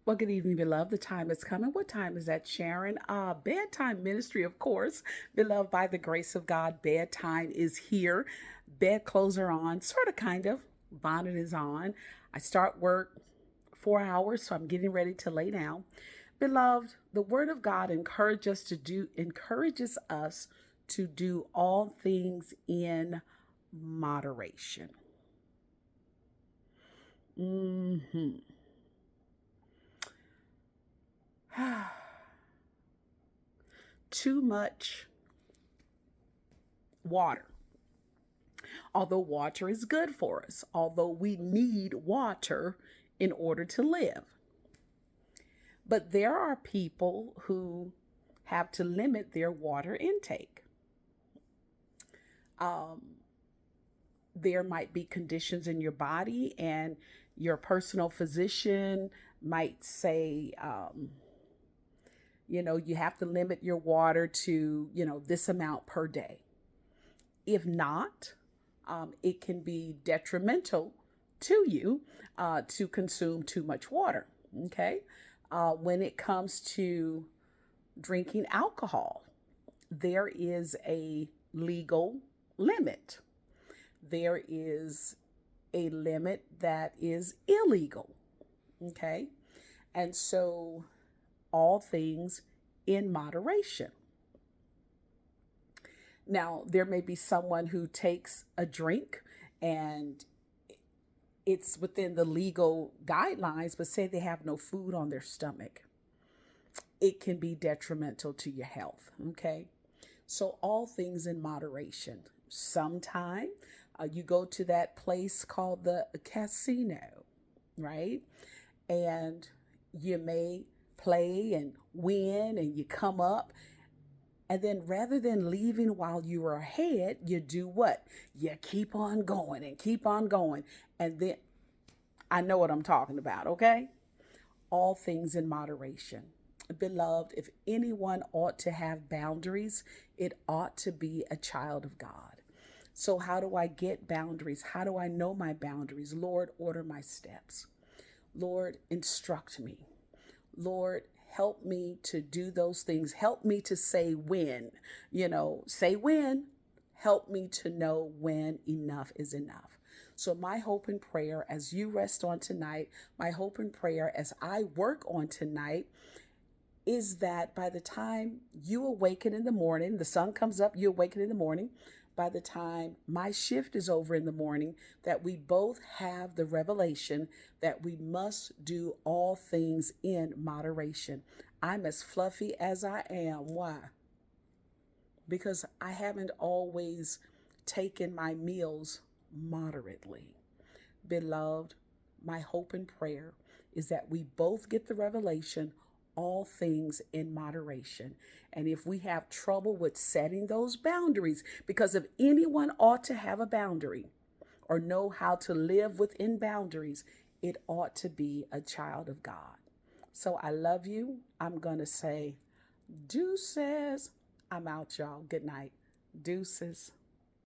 Well, good evening, beloved. The time is coming. What time is that, Sharon? Bedtime Ministry, of course. Beloved, by the grace of God, bedtime is here. Bedclothes are on, sort of, kind of. Bonnet is on. I start work 4 hours, so I'm getting ready to lay down. Beloved, the Word of God encourages us to do all things in moderation. Hmm. Too much water. Although water is good for us, although we need water in order to live. But there are people who have to limit their water intake. There might be conditions in your body, and your personal physician might say, you have to limit your water to, this amount per day. If not, it can be detrimental to you to consume too much water. Okay. When it comes to drinking alcohol, there is a legal limit. There is a limit that is illegal. Okay. And so all things in moderation. Now, there may be someone who takes a drink and it's within the legal guidelines, but say they have no food on their stomach. It can be detrimental to your health. Okay. So, all things in moderation. Sometime you go to that place called the casino, right? And you may play and win and you come up. And then rather than leaving while you are ahead, you do what? You keep on going and keep on going. And then I know what I'm talking about, okay? All things in moderation. Beloved, if anyone ought to have boundaries, it ought to be a child of God. So, how do I get boundaries? How do I know my boundaries? Lord, order my steps. Lord, instruct me. Lord, help me to do those things. Help me to say when, say when. Help me to know when enough is enough. So my hope and prayer as you rest on tonight, my hope and prayer as I work on tonight is that by the time you awaken in the morning, the sun comes up, you awaken in the morning, by the time my shift is over in the morning, that we both have the revelation that we must do all things in moderation. I'm as fluffy as I am. Why? Because I haven't always taken my meals moderately. Beloved, my hope and prayer is that we both get the revelation, all things in moderation. And if we have trouble with setting those boundaries, because if anyone ought to have a boundary or know how to live within boundaries, it ought to be a child of God. So I love you. I'm going to say deuces. I'm out, y'all. Good night. Deuces.